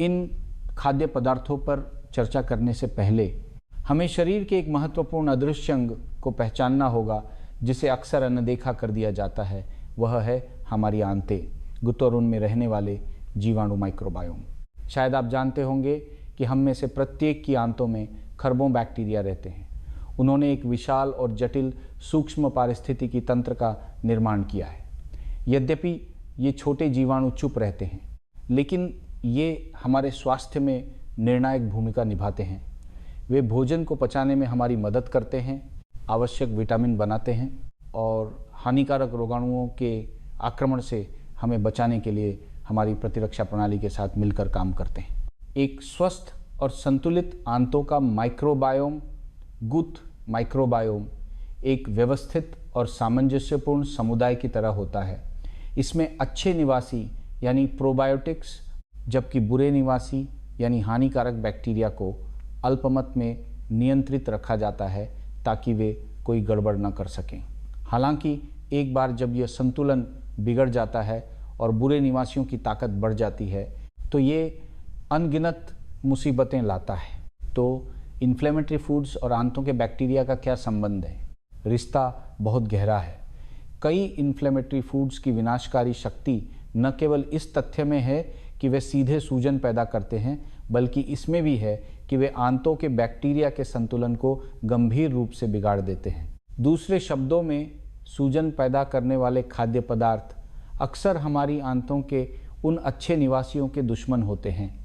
इन खाद्य पदार्थों पर चर्चा करने से पहले हमें शरीर के एक महत्वपूर्ण अदृश्य अंग को पहचानना होगा, जिसे अक्सर अनदेखा कर दिया जाता है। वह है हमारी आंतें, गुत्त और उनमें रहने वाले जीवाणु माइक्रोबायोम। शायद आप जानते होंगे कि हम में से प्रत्येक की आंतों में खरबों बैक्टीरिया रहते हैं। उन्होंने एक विशाल और जटिल सूक्ष्म पारिस्थितिकी तंत्र का निर्माण किया है। यद्यपि ये छोटे जीवाणु चुप रहते हैं, लेकिन ये हमारे स्वास्थ्य में निर्णायक भूमिका निभाते हैं। वे भोजन को पचाने में हमारी मदद करते हैं, आवश्यक विटामिन बनाते हैं और हानिकारक रोगाणुओं के आक्रमण से हमें बचाने के लिए हमारी प्रतिरक्षा प्रणाली के साथ मिलकर काम करते हैं। एक स्वस्थ और संतुलित आंतों का माइक्रोबायोम, गुत्त माइक्रोबायोम, एक व्यवस्थित और सामंजस्यपूर्ण समुदाय की तरह होता है। इसमें अच्छे निवासी यानी प्रोबायोटिक्स, जबकि बुरे निवासी यानी हानिकारक बैक्टीरिया को अल्पमत में नियंत्रित रखा जाता है ताकि वे कोई गड़बड़ न कर सकें। हालांकि एक बार जब यह संतुलन बिगड़ जाता है और बुरे निवासियों की ताकत बढ़ जाती है तो ये अनगिनत मुसीबतें लाता है। तो इन्फ्लेमेटरी फूड्स और आंतों के बैक्टीरिया का क्या संबंध है? रिश्ता बहुत गहरा है। कई इन्फ्लेमेटरी फूड्स की विनाशकारी शक्ति न केवल इस तथ्य में है कि वे सीधे सूजन पैदा करते हैं, बल्कि इसमें भी है कि वे आंतों के बैक्टीरिया के संतुलन को गंभीर रूप से बिगाड़ देते हैं। दूसरे शब्दों में, सूजन पैदा करने वाले खाद्य पदार्थ अक्सर हमारी आंतों के उन अच्छे निवासियों के दुश्मन होते हैं।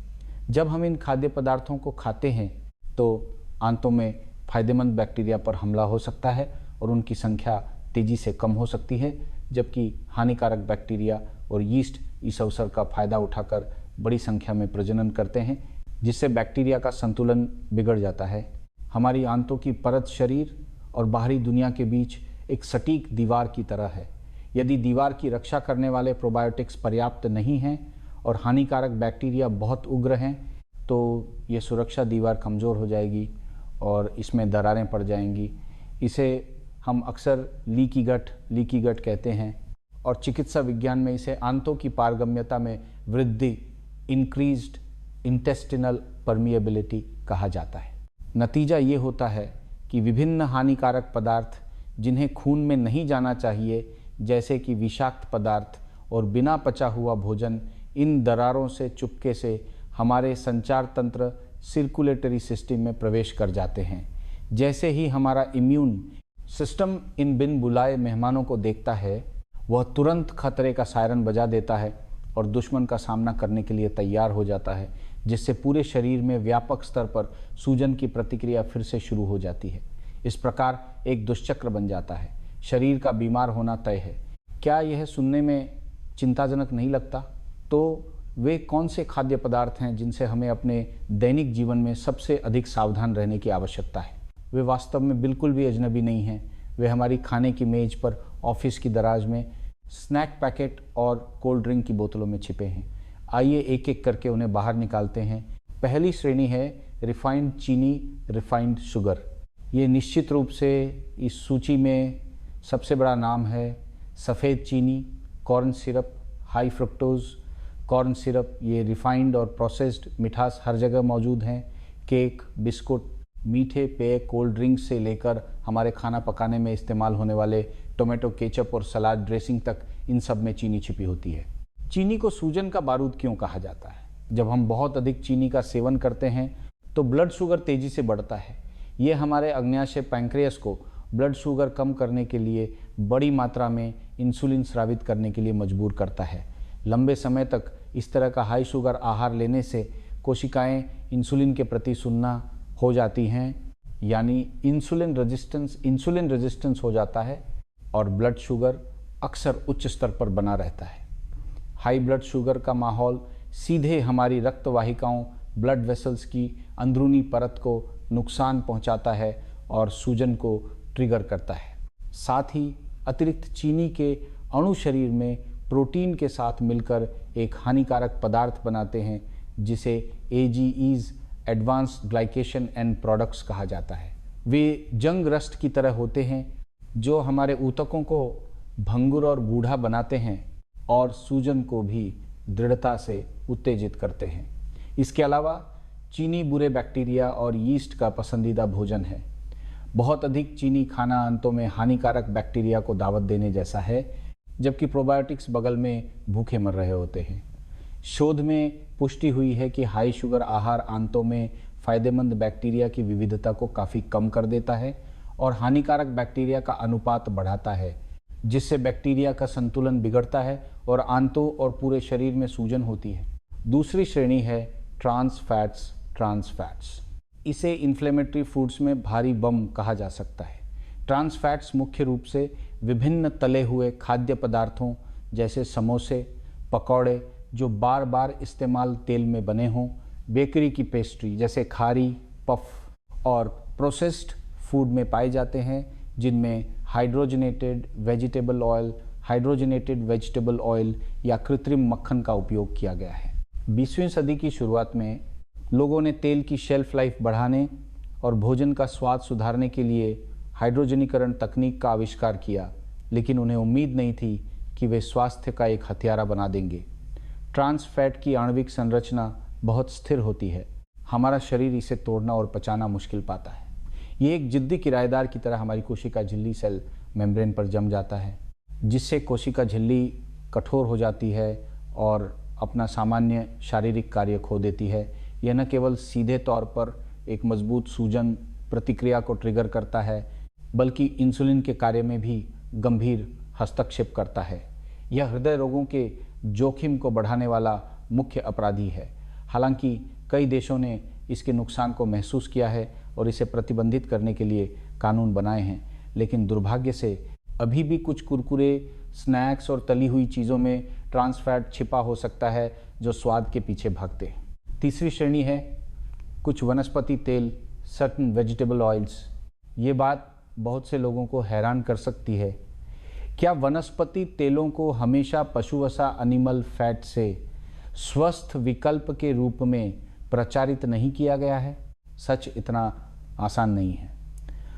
जब हम इन खाद्य पदार्थों को खाते हैं तो आंतों में फायदेमंद बैक्टीरिया पर हमला हो सकता है और उनकी संख्या तेजी से कम हो सकती है, जबकि हानिकारक बैक्टीरिया और यीस्ट इस अवसर का फायदा उठाकर बड़ी संख्या में प्रजनन करते हैं, जिससे बैक्टीरिया का संतुलन बिगड़ जाता है। हमारी आंतों की परत शरीर और बाहरी दुनिया के बीच एक सटीक दीवार की तरह है। यदि दीवार की रक्षा करने वाले प्रोबायोटिक्स पर्याप्त नहीं हैं और हानिकारक बैक्टीरिया बहुत उग्र हैं, तो ये सुरक्षा दीवार कमज़ोर हो जाएगी और इसमें दरारें पड़ जाएंगी। इसे हम अक्सर लीकी गट कहते हैं और चिकित्सा विज्ञान में इसे आंतों की पारगम्यता में वृद्धि, इंक्रीज्ड इंटेस्टिनल परमिएबिलिटी कहा जाता है। नतीजा ये होता है कि विभिन्न हानिकारक पदार्थ जिन्हें खून में नहीं जाना चाहिए, जैसे कि विषाक्त पदार्थ और बिना पचा हुआ भोजन, इन दरारों से चुपके से हमारे संचार तंत्र सर्कुलेटरी सिस्टम में प्रवेश कर जाते हैं। जैसे ही हमारा इम्यून सिस्टम इन बिन बुलाए मेहमानों को देखता है, वह तुरंत खतरे का सायरन बजा देता है और दुश्मन का सामना करने के लिए तैयार हो जाता है, जिससे पूरे शरीर में व्यापक स्तर पर सूजन की प्रतिक्रिया फिर से शुरू हो जाती है। इस प्रकार एक दुष्चक्र बन जाता है। शरीर का बीमार होना तय है। क्या यह सुनने में चिंताजनक नहीं लगता? तो वे कौन से खाद्य पदार्थ हैं जिनसे हमें अपने दैनिक जीवन में सबसे अधिक सावधान रहने की आवश्यकता है? वे वास्तव में बिल्कुल भी अजनबी नहीं हैं। वे हमारी खाने की मेज पर, ऑफिस की दराज में, स्नैक पैकेट और कोल्ड ड्रिंक की बोतलों में छिपे हैं। आइए एक एक करके उन्हें बाहर निकालते हैं। पहली श्रेणी है रिफाइंड चीनी, रिफाइंड शुगर। ये निश्चित रूप से इस सूची में सबसे बड़ा नाम है। सफ़ेद चीनी, corn syrup, high fructose corn syrup, ये रिफाइंड और प्रोसेस्ड मिठास हर जगह मौजूद हैं। केक, बिस्कुट, मीठे पेय, कोल्ड ड्रिंक से लेकर हमारे खाना पकाने में इस्तेमाल होने वाले टोमेटो केचप और सलाद ड्रेसिंग तक, इन सब में चीनी छिपी होती है। चीनी को सूजन का बारूद क्यों कहा जाता है? जब हम बहुत अधिक चीनी का सेवन करते हैं तो ब्लड शुगर तेज़ी से बढ़ता है। ये हमारे अग्न्याशय पैंक्रियास को ब्लड शुगर कम करने के लिए बड़ी मात्रा में इंसुलिन स्रावित करने के लिए मजबूर करता है। लंबे समय तक इस तरह का हाई शुगर आहार लेने से कोशिकाएं इंसुलिन के प्रति सुन्ना हो जाती हैं, यानी इंसुलिन रेजिस्टेंस हो जाता है और ब्लड शुगर अक्सर उच्च स्तर पर बना रहता है। हाई ब्लड शुगर का माहौल सीधे हमारी रक्त वाहिकाओं, ब्लड वेसल्स की अंदरूनी परत को नुकसान पहुंचाता है और सूजन को ट्रिगर करता है। साथ ही अतिरिक्त चीनी के अणु शरीर में प्रोटीन के साथ मिलकर एक हानिकारक पदार्थ बनाते हैं, जिसे AGEs, advanced glycation end products कहा जाता है। वे जंग रस्ट की तरह होते हैं जो हमारे ऊतकों को भंगुर और गूढ़ा बनाते हैं और सूजन को भी दृढ़ता से उत्तेजित करते हैं। इसके अलावा चीनी बुरे बैक्टीरिया और यीस्ट का पसंदीदा भोजन है। बहुत अधिक चीनी खाना आंतों में हानिकारक बैक्टीरिया को दावत देने जैसा है, जबकि प्रोबायोटिक्स बगल में भूखे मर रहे होते हैं। शोध में पुष्टि हुई है कि हाई शुगर आहार आंतों में फायदेमंद बैक्टीरिया की विविधता को काफ़ी कम कर देता है और हानिकारक बैक्टीरिया का अनुपात बढ़ाता है, जिससे बैक्टीरिया का संतुलन बिगड़ता है और आंतों और पूरे शरीर में सूजन होती है। दूसरी श्रेणी है ट्रांस फैट्स। इसे इन्फ्लेमेटरी फूड्स में भारी बम कहा जा सकता है। ट्रांस फैट्स मुख्य रूप से विभिन्न तले हुए खाद्य पदार्थों जैसे समोसे, पकौड़े जो बार बार इस्तेमाल तेल में बने हों, बेकरी की पेस्ट्री जैसे खारी, पफ और प्रोसेस्ड फूड में पाए जाते हैं, जिनमें हाइड्रोजनेटेड वेजिटेबल ऑयल या कृत्रिम मक्खन का उपयोग किया गया है। 20वीं सदी की शुरुआत में लोगों ने तेल की शेल्फ लाइफ बढ़ाने और भोजन का स्वाद सुधारने के लिए हाइड्रोजनीकरण तकनीक का आविष्कार किया, लेकिन उन्हें उम्मीद नहीं थी कि वे स्वास्थ्य का एक हथियारा बना देंगे। ट्रांस फैट की आणविक संरचना बहुत स्थिर होती है। हमारा शरीर इसे तोड़ना और पचाना मुश्किल पाता है। ये एक जिद्दी किराएदार की तरह हमारी कोशिका झिल्ली सेल मेम्ब्रेन पर जम जाता है, जिससे कोशिका झिल्ली कठोर हो जाती है और अपना सामान्य शारीरिक कार्य खो देती है। यह न केवल सीधे तौर पर एक मजबूत सूजन प्रतिक्रिया को ट्रिगर करता है, बल्कि इंसुलिन के कार्य में भी गंभीर हस्तक्षेप करता है। यह हृदय रोगों के जोखिम को बढ़ाने वाला मुख्य अपराधी है। हालांकि कई देशों ने इसके नुकसान को महसूस किया है और इसे प्रतिबंधित करने के लिए कानून बनाए हैं, लेकिन दुर्भाग्य से अभी भी कुछ कुरकुरे, स्नैक्स और तली हुई चीज़ों में ट्रांस फैट छिपा हो सकता है जो स्वाद के पीछे भागते हैं। तीसरी श्रेणी है कुछ वनस्पति तेल, सर्टन वेजिटेबल ऑयल्स। ये बात बहुत से लोगों को हैरान कर सकती है। क्या वनस्पति तेलों को हमेशा पशु वसा एनिमल फैट से स्वस्थ विकल्प के रूप में प्रचारित नहीं किया गया है? सच इतना आसान नहीं है।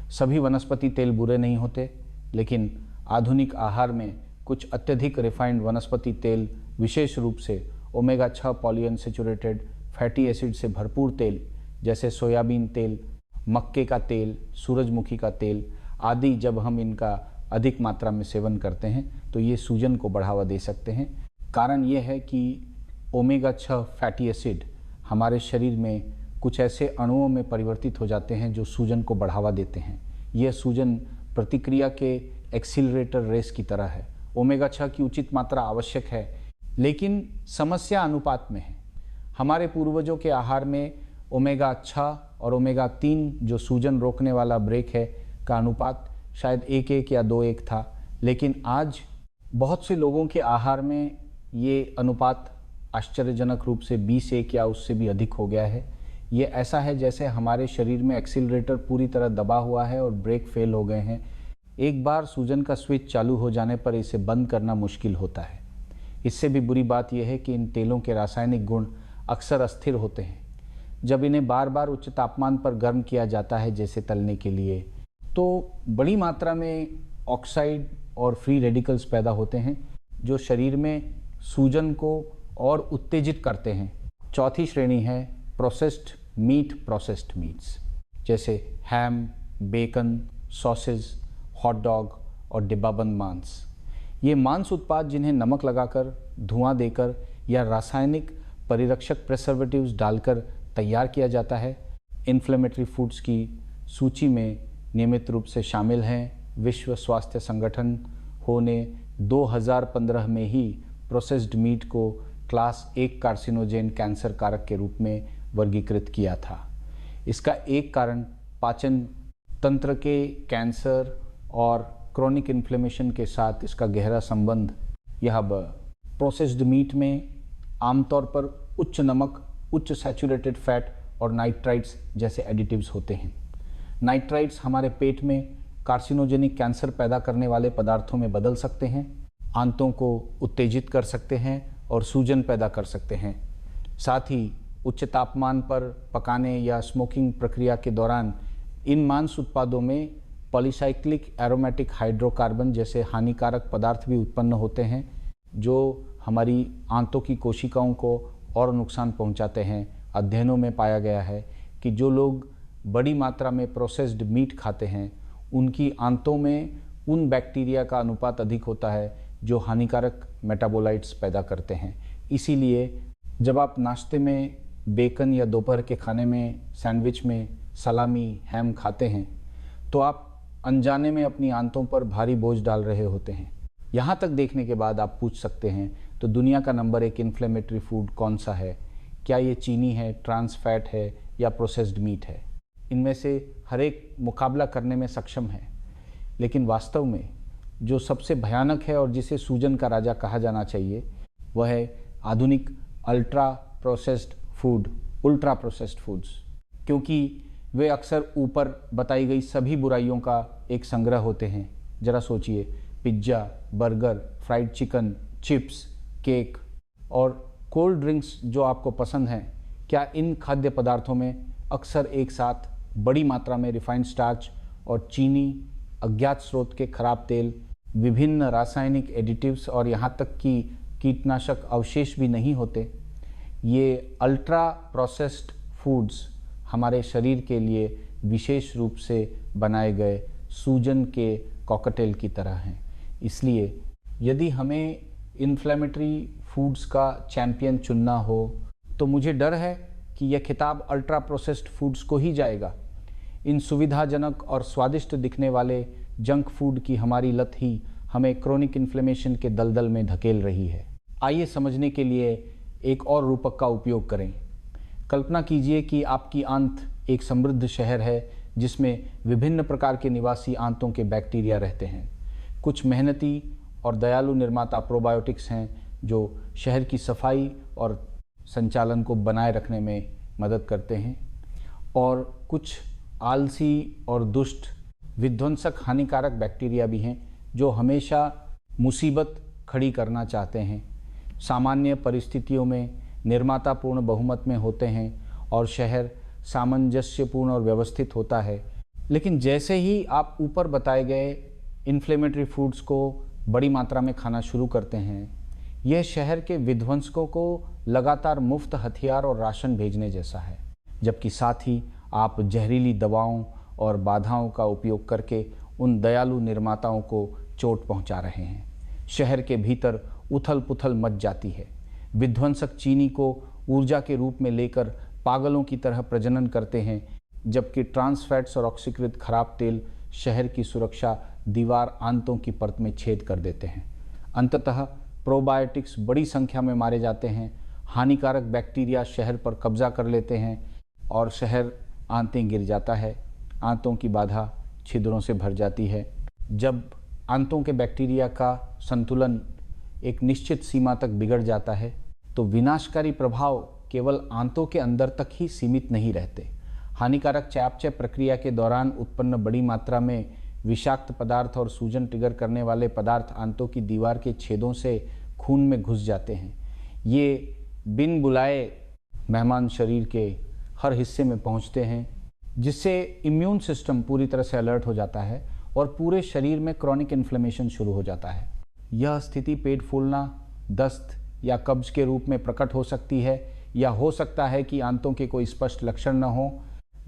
सभी वनस्पति तेल बुरे नहीं होते, लेकिन आधुनिक आहार में कुछ अत्यधिक रिफाइंड वनस्पति तेल, विशेष रूप से ओमेगा 6 पॉलीअनसेचुरेटेड फैटी एसिड से भरपूर तेल जैसे सोयाबीन तेल, मक्के का तेल, सूरजमुखी का तेल आदि, जब हम इनका अधिक मात्रा में सेवन करते हैं तो ये सूजन को बढ़ावा दे सकते हैं। कारण ये है कि ओमेगा 6 फैटी एसिड हमारे शरीर में कुछ ऐसे अणुओं में परिवर्तित हो जाते हैं जो सूजन को बढ़ावा देते हैं। यह सूजन प्रतिक्रिया के एक्सीलरेटर रेस की तरह है। ओमेगा 6 की उचित मात्रा आवश्यक है, लेकिन समस्या अनुपात में है। हमारे पूर्वजों के आहार में ओमेगा 6 और ओमेगा 3 जो सूजन रोकने वाला ब्रेक है का अनुपात शायद 1:1 या 2:1 था, लेकिन आज बहुत से लोगों के आहार में ये अनुपात आश्चर्यजनक रूप से 20:1 या उससे भी अधिक हो गया है। ये ऐसा है जैसे हमारे शरीर में एक्सीलरेटर पूरी तरह दबा हुआ है और ब्रेक फेल हो गए हैं। एक बार सूजन का स्विच चालू हो जाने पर इसे बंद करना मुश्किल होता है। इससे भी बुरी बात यह है कि इन तेलों के रासायनिक गुण अक्सर अस्थिर होते हैं। जब इन्हें बार बार उच्च तापमान पर गर्म किया जाता है, जैसे तलने के लिए, तो बड़ी मात्रा में ऑक्साइड और फ्री रेडिकल्स पैदा होते हैं जो शरीर में सूजन को और उत्तेजित करते हैं। चौथी श्रेणी है प्रोसेस्ड मीट्स, जैसे हैम, बेकन, सॉसेज, हॉट डॉग और डिब्बाबंद मांस। ये मांस उत्पाद जिन्हें नमक लगाकर, धुआं देकर या रासायनिक परिरक्षक प्रिजर्वेटिव्स डालकर तैयार किया जाता है, इन्फ्लेमेटरी फूड्स की सूची में नियमित रूप से शामिल हैं। विश्व स्वास्थ्य संगठन ने 2015 में ही प्रोसेस्ड मीट को क्लास 1 कार्सिनोजेन कैंसर कारक के रूप में वर्गीकृत किया था। इसका एक कारण पाचन तंत्र के कैंसर और क्रोनिक इन्फ्लेमेशन के साथ इसका गहरा संबंध। यह प्रोसेस्ड मीट में आमतौर पर उच्च नमक, उच्च सैचुरेटेड फैट और नाइट्राइट्स जैसे एडिटिव्स होते हैं। नाइट्राइट्स हमारे पेट में कार्सिनोजेनिक कैंसर पैदा करने वाले पदार्थों में बदल सकते हैं, आंतों को उत्तेजित कर सकते हैं और सूजन पैदा कर सकते हैं। साथ ही उच्च तापमान पर पकाने या स्मोकिंग प्रक्रिया के दौरान इन मांस उत्पादों में पॉलीसाइक्लिक एरोमेटिक हाइड्रोकार्बन जैसे हानिकारक पदार्थ भी उत्पन्न होते हैं, जो हमारी आंतों की कोशिकाओं को और नुकसान पहुंचाते हैं, अध्ययनों में पाया गया है कि जो लोग बड़ी मात्रा में प्रोसेस्ड मीट खाते हैं उनकी आंतों में उन बैक्टीरिया का अनुपात अधिक होता है जो हानिकारक मेटाबोलाइट्स पैदा करते हैं। इसीलिए जब आप नाश्ते में बेकन या दोपहर के खाने में सैंडविच में सलामी हैम खाते हैं तो आप अनजाने में अपनी आंतों पर भारी बोझ डाल रहे होते हैं। यहाँ तक देखने के बाद आप पूछ सकते हैं तो दुनिया का नंबर 1 इन्फ्लेमेटरी फूड कौन सा है? क्या ये चीनी है, ट्रांस फैट है या प्रोसेस्ड मीट है? इनमें से हर एक मुकाबला करने में सक्षम है, लेकिन वास्तव में जो सबसे भयानक है और जिसे सूजन का राजा कहा जाना चाहिए वह है आधुनिक ultra processed food, ultra processed foods, क्योंकि वे अक्सर ऊपर बताई गई सभी बुराइयों का एक संग्रह होते हैं। जरा सोचिए, pizza, burger, fried chicken, chips, cake और कोल्ड ड्रिंक्स जो आपको पसंद हैं, क्या इन खाद्य पदार्थों में अक्सर एक साथ बड़ी मात्रा में रिफाइंड स्टार्च और चीनी, अज्ञात स्रोत के खराब तेल, विभिन्न रासायनिक एडिटिव्स और यहाँ तक कि कीटनाशक अवशेष भी नहीं होते? ये अल्ट्रा प्रोसेस्ड फूड्स हमारे शरीर के लिए विशेष रूप से बनाए गए सूजन के कॉकटेल की तरह हैं। इसलिए यदि हमें इन्फ्लेमेटरी फूड्स का चैंपियन चुनना हो तो मुझे डर है कि यह खिताब अल्ट्रा प्रोसेस्ड फूड्स को ही जाएगा। इन सुविधाजनक और स्वादिष्ट दिखने वाले जंक फूड की हमारी लत ही हमें क्रोनिक इन्फ्लेमेशन के दलदल में धकेल रही है। आइए समझने के लिए एक और रूपक का उपयोग करें। कल्पना कीजिए कि आपकी आंत एक समृद्ध शहर है जिसमें विभिन्न प्रकार के निवासी आंतों के बैक्टीरिया रहते हैं। कुछ मेहनती और दयालु निर्माता प्रोबायोटिक्स हैं जो शहर की सफाई और संचालन को बनाए रखने में मदद करते हैं, और कुछ आलसी और दुष्ट विध्वंसक हानिकारक बैक्टीरिया भी हैं जो हमेशा मुसीबत खड़ी करना चाहते हैं। सामान्य परिस्थितियों में निर्मातापूर्ण बहुमत में होते हैं और शहर सामंजस्यपूर्ण और व्यवस्थित होता है, लेकिन जैसे ही आप ऊपर बताए गए इन्फ्लेमेटरी फूड्स को बड़ी मात्रा में खाना शुरू करते हैं, यह शहर के विध्वंसकों को लगातार मुफ्त हथियार और राशन भेजने जैसा है, जबकि साथ ही आप जहरीली दवाओं और बाधाओं का उपयोग करके उन दयालु निर्माताओं को चोट पहुंचा रहे हैं। शहर के भीतर उथल पुथल मच जाती है। विध्वंसक चीनी को ऊर्जा के रूप में लेकर पागलों की तरह प्रजनन करते हैं, जबकि ट्रांस फैट्स और ऑक्सीकृत खराब तेल शहर की सुरक्षा दीवार आंतों की परत में छेद कर देते हैं। अंततः प्रोबायोटिक्स बड़ी संख्या में मारे जाते हैं, हानिकारक बैक्टीरिया शहर पर कब्जा कर लेते हैं और शहर आंतें गिर जाता है। आंतों की बाधा छिद्रों से भर जाती है। जब आंतों के बैक्टीरिया का संतुलन एक निश्चित सीमा तक बिगड़ जाता है तो विनाशकारी प्रभाव केवल आंतों के अंदर तक ही सीमित नहीं रहते। हानिकारक चयापचय प्रक्रिया के दौरान उत्पन्न बड़ी मात्रा में विषाक्त पदार्थ और सूजन ट्रिगर करने वाले पदार्थ आंतों की दीवार के छेदों से खून में घुस जाते हैं। ये बिन बुलाए मेहमान शरीर के हर हिस्से में पहुंचते हैं, जिससे इम्यून सिस्टम पूरी तरह से अलर्ट हो जाता है और पूरे शरीर में क्रॉनिक इन्फ्लेमेशन शुरू हो जाता है। यह स्थिति पेट फूलना, दस्त या कब्ज के रूप में प्रकट हो सकती है, या हो सकता है कि आंतों के कोई स्पष्ट लक्षण न हो,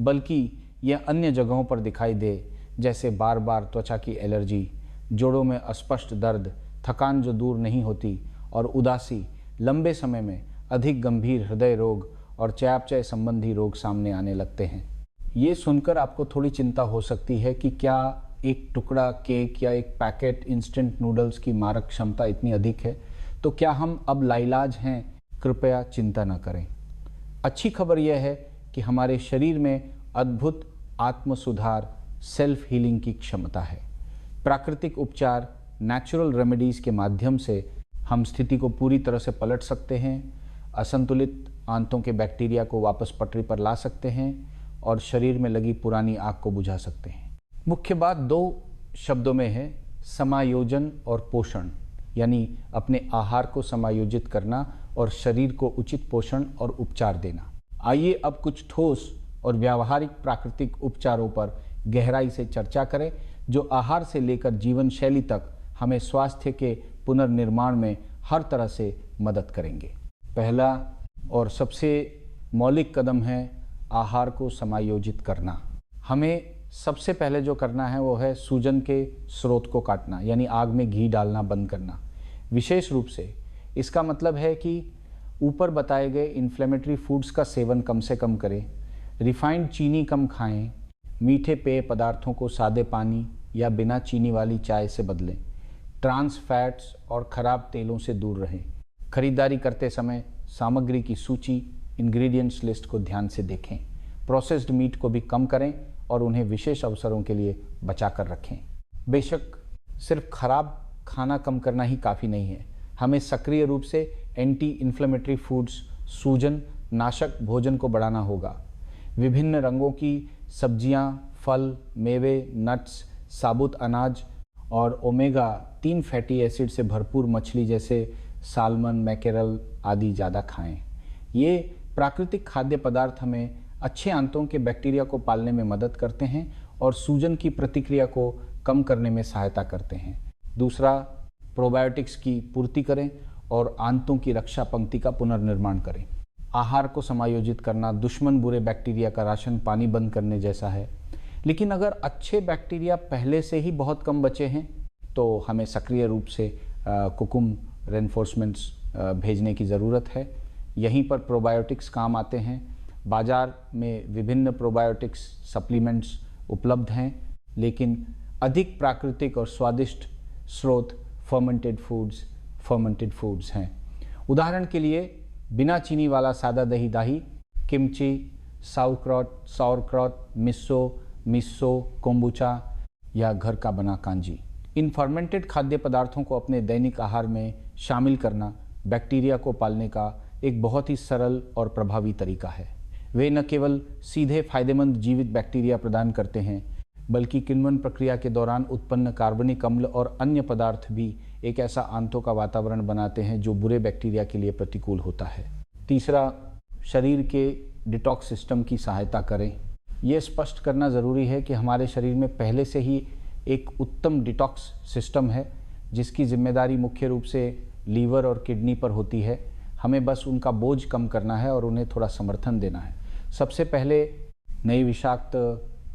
बल्कि यह अन्य जगहों पर दिखाई दे, जैसे बार बार त्वचा की एलर्जी, जोड़ों में अस्पष्ट दर्द, थकान जो दूर नहीं होती और उदासी, लंबे समय में अधिक गंभीर हृदय रोग और चयापचय संबंधी रोग सामने आने लगते हैं। ये सुनकर आपको थोड़ी चिंता हो सकती है कि क्या एक टुकड़ा केक या एक पैकेट इंस्टेंट नूडल्स की मारक क्षमता इतनी अधिक है, तो क्या हम अब लाइलाज हैं? कृपया चिंता न करें। अच्छी खबर यह है कि हमारे शरीर में अद्भुत आत्म सुधार, सेल्फ हीलिंग की क्षमता है। प्राकृतिक उपचार, नेचुरल रेमेडीज़ के माध्यम से हम स्थिति को पूरी तरह से पलट सकते हैं, असंतुलित आंतों के बैक्टीरिया को वापस पटरी पर ला सकते हैं और शरीर में लगी पुरानी आग को बुझा सकते हैं। मुख्य बात दो शब्दों में है, समायोजन और पोषण, यानी अपने आहार को समायोजित करना और शरीर को उचित पोषण और उपचार देना। आइए अब कुछ ठोस और व्यावहारिक प्राकृतिक उपचारों पर गहराई से चर्चा करें, जो आहार से लेकर जीवन शैली तक हमें स्वास्थ्य के पुनर्निर्माण में हर तरह से मदद करेंगे। पहला और सबसे मौलिक कदम है आहार को समायोजित करना। हमें सबसे पहले जो करना है वो है सूजन के स्रोत को काटना, यानी आग में घी डालना बंद करना। विशेष रूप से इसका मतलब है कि ऊपर बताए गए इन्फ्लेमेटरी फूड्स का सेवन कम से कम करें, रिफाइंड चीनी कम खाएं, मीठे पेय पदार्थों को सादे पानी या बिना चीनी वाली चाय से बदलें, ट्रांस फैट्स और ख़राब तेलों से दूर रहें। खरीदारी करते समय सामग्री की सूची, इंग्रेडिएंट्स लिस्ट को ध्यान से देखें। प्रोसेस्ड मीट को भी कम करें और उन्हें विशेष अवसरों के लिए बचा कर रखें। बेशक सिर्फ खराब खाना कम करना ही काफ़ी नहीं है, हमें सक्रिय रूप से एंटी इन्फ्लेमेटरी फूड्स, सूजन नाशक भोजन को बढ़ाना होगा। विभिन्न रंगों की सब्जियां, फल, मेवे, नट्स, साबुत अनाज और ओमेगा 3 फैटी एसिड से भरपूर मछली जैसे साल्मन, मैकेरल आदि ज़्यादा खाएं। ये प्राकृतिक खाद्य पदार्थ हमें अच्छे आंतों के बैक्टीरिया को पालने में मदद करते हैं और सूजन की प्रतिक्रिया को कम करने में सहायता करते हैं। दूसरा, प्रोबायोटिक्स की पूर्ति करें और आंतों की रक्षा पंक्ति का पुनर्निर्माण करें। आहार को समायोजित करना दुश्मन बुरे बैक्टीरिया का राशन पानी बंद करने जैसा है, लेकिन अगर अच्छे बैक्टीरिया पहले से ही बहुत कम बचे हैं तो हमें सक्रिय रूप से कुकुम रेनफोर्समेंट्स भेजने की ज़रूरत है। यहीं पर प्रोबायोटिक्स काम आते हैं। बाज़ार में विभिन्न प्रोबायोटिक्स सप्लीमेंट्स उपलब्ध हैं, लेकिन अधिक प्राकृतिक और स्वादिष्ट स्रोत फर्मेंटेड फूड्स हैं। उदाहरण के लिए बिना चीनी वाला सादा दही दाही, किमची, साउरक्रॉट, मिसो, कोम्बुचा या घर का बना कांजी। इन फर्मेंटेड खाद्य पदार्थों को अपने दैनिक आहार में शामिल करना बैक्टीरिया को पालने का एक बहुत ही सरल और प्रभावी तरीका है। वे न केवल सीधे फायदेमंद जीवित बैक्टीरिया प्रदान करते हैं, बल्कि किण्वन प्रक्रिया के दौरान उत्पन्न कार्बनिक अम्ल और अन्य पदार्थ भी एक ऐसा आंतों का वातावरण बनाते हैं जो बुरे बैक्टीरिया के लिए प्रतिकूल होता है। तीसरा, शरीर के डिटॉक्स सिस्टम की सहायता करें। ये स्पष्ट करना ज़रूरी है कि हमारे शरीर में पहले से ही एक उत्तम डिटॉक्स सिस्टम है, जिसकी जिम्मेदारी मुख्य रूप से लीवर और किडनी पर होती है। हमें बस उनका बोझ कम करना है और उन्हें थोड़ा समर्थन देना है। सबसे पहले नए विषाक्त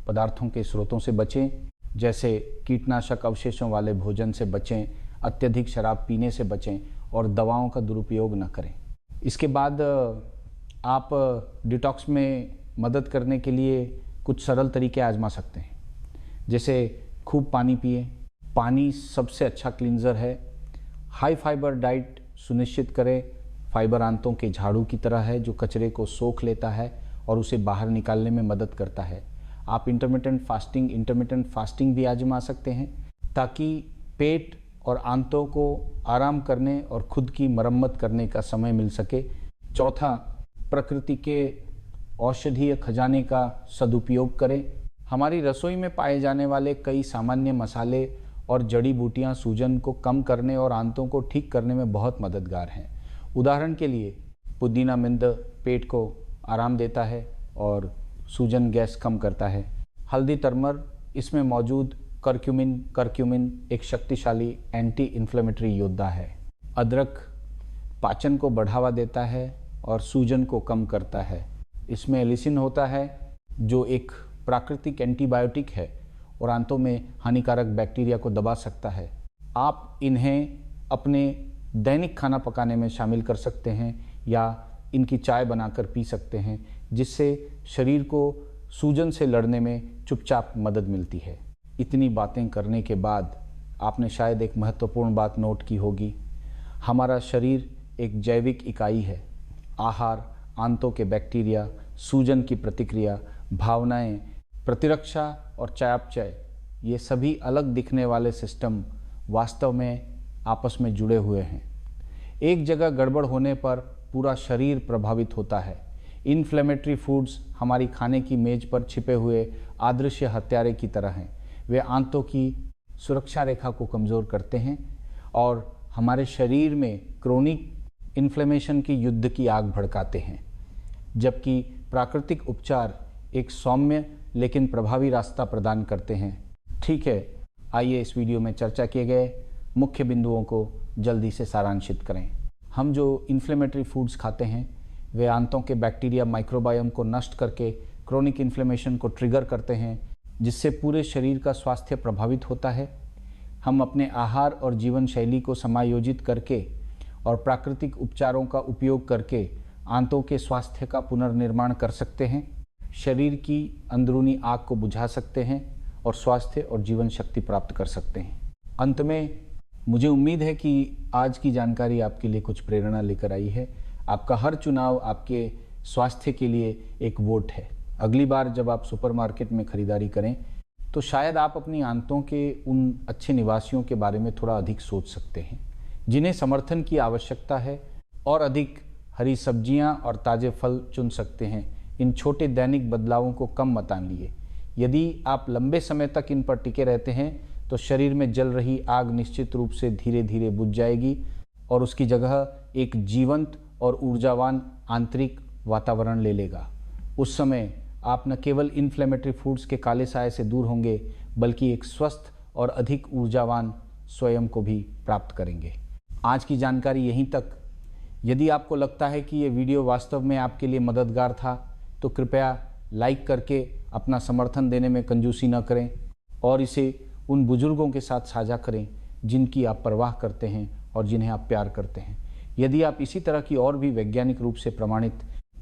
पदार्थों के स्रोतों से बचें, जैसे कीटनाशक अवशेषों वाले भोजन से बचें, अत्यधिक शराब पीने से बचें और दवाओं का दुरुपयोग न करें। इसके बाद आप डिटॉक्स में मदद करने के लिए कुछ सरल तरीके आजमा सकते हैं, जैसे खूब पानी पिए। पानी सबसे अच्छा क्लींजर है। हाई फाइबर डाइट सुनिश्चित करें। फाइबर आंतों के झाड़ू की तरह है जो कचरे को सोख लेता है और उसे बाहर निकालने में मदद करता है। आप इंटरमिटेंट फास्टिंग भी आजमा सकते हैं, ताकि पेट और आंतों को आराम करने और खुद की मरम्मत करने का समय मिल सके। चौथा, प्रकृति के औषधीय खजाने का सदुपयोग करें। हमारी रसोई में पाए जाने वाले कई सामान्य मसाले और जड़ी बूटियां सूजन को कम करने और आंतों को ठीक करने में बहुत मददगार हैं। उदाहरण के लिए पुदीना मिंद पेट को आराम देता है और सूजन गैस कम करता है। हल्दी तरमर, इसमें मौजूद करक्यूमिन एक शक्तिशाली एंटी इन्फ्लेमेटरी योद्धा है। अदरक पाचन को बढ़ावा देता है और सूजन को कम करता है। इसमें एलिसिन होता है जो एक प्राकृतिक एंटीबायोटिक है और आंतों में हानिकारक बैक्टीरिया को दबा सकता है। आप इन्हें अपने दैनिक खाना पकाने में शामिल कर सकते हैं या इनकी चाय बनाकर पी सकते हैं, जिससे शरीर को सूजन से लड़ने में चुपचाप मदद मिलती है। इतनी बातें करने के बाद आपने शायद एक महत्वपूर्ण बात नोट की होगी। हमारा शरीर एक जैविक इकाई है। आहार, आंतों के बैक्टीरिया, सूजन की प्रतिक्रिया, भावनाएं, प्रतिरक्षा और चयापचय, ये सभी अलग दिखने वाले सिस्टम वास्तव में आपस में जुड़े हुए हैं। एक जगह गड़बड़ होने पर पूरा शरीर प्रभावित होता है। इन्फ्लेमेटरी फूड्स हमारी खाने की मेज पर छिपे हुए अदृश्य हत्यारे की तरह हैं। वे आंतों की सुरक्षा रेखा को कमज़ोर करते हैं और हमारे शरीर में क्रोनिक इन्फ्लेमेशन की युद्ध की आग भड़काते हैं, जबकि प्राकृतिक उपचार एक सौम्य लेकिन प्रभावी रास्ता प्रदान करते हैं। ठीक है, आइए इस वीडियो में चर्चा किए गए मुख्य बिंदुओं को जल्दी से सारांशित करें। हम जो इन्फ्लेमेटरी फूड्स खाते हैं वे आंतों के बैक्टीरिया माइक्रोबायोम को नष्ट करके क्रोनिक इन्फ्लेमेशन को ट्रिगर करते हैं, जिससे पूरे शरीर का स्वास्थ्य प्रभावित होता है। हम अपने आहार और जीवन शैली को समायोजित करके और प्राकृतिक उपचारों का उपयोग करके आंतों के स्वास्थ्य का पुनर्निर्माण कर सकते हैं, शरीर की अंदरूनी आग को बुझा सकते हैं और स्वास्थ्य और जीवन शक्ति प्राप्त कर सकते हैं। अंत में मुझे उम्मीद है कि आज की जानकारी आपके लिए कुछ प्रेरणा लेकर आई है। आपका हर चुनाव आपके स्वास्थ्य के लिए एक वोट है। अगली बार जब आप सुपरमार्केट में खरीदारी करें तो शायद आप अपनी आंतों के उन अच्छे निवासियों के बारे में थोड़ा अधिक सोच सकते हैं जिन्हें समर्थन की आवश्यकता है, और अधिक हरी सब्जियां और ताज़े फल चुन सकते हैं। इन छोटे दैनिक बदलावों को कम मत आनिए। यदि आप लंबे समय तक इन पर टिके रहते हैं तो शरीर में जल रही आग निश्चित रूप से धीरे धीरे बुझ जाएगी और उसकी जगह एक जीवंत और ऊर्जावान आंतरिक वातावरण ले लेगा। उस समय आप न केवल इन्फ्लेमेटरी फूड्स के काले साए से दूर होंगे, बल्कि एक स्वस्थ और अधिक ऊर्जावान स्वयं को भी प्राप्त करेंगे। आज की जानकारी यहीं तक। यदि आपको लगता है कि ये वीडियो वास्तव में आपके लिए मददगार था तो कृपया लाइक करके अपना समर्थन देने में कंजूसी न करें और इसे उन बुजुर्गों के साथ साझा करें जिनकी आप परवाह करते हैं और जिन्हें आप प्यार करते हैं। यदि आप इसी तरह की और भी वैज्ञानिक रूप से प्रमाणित,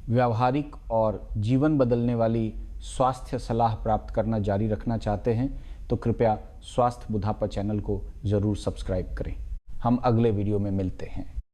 व्यावहारिक और जीवन बदलने वाली स्वास्थ्य सलाह प्राप्त करना जारी रखना चाहते हैं तो कृपया स्वास्थ्य बुढ़ापा चैनल को ज़रूर सब्सक्राइब करें। हम अगले वीडियो में मिलते हैं।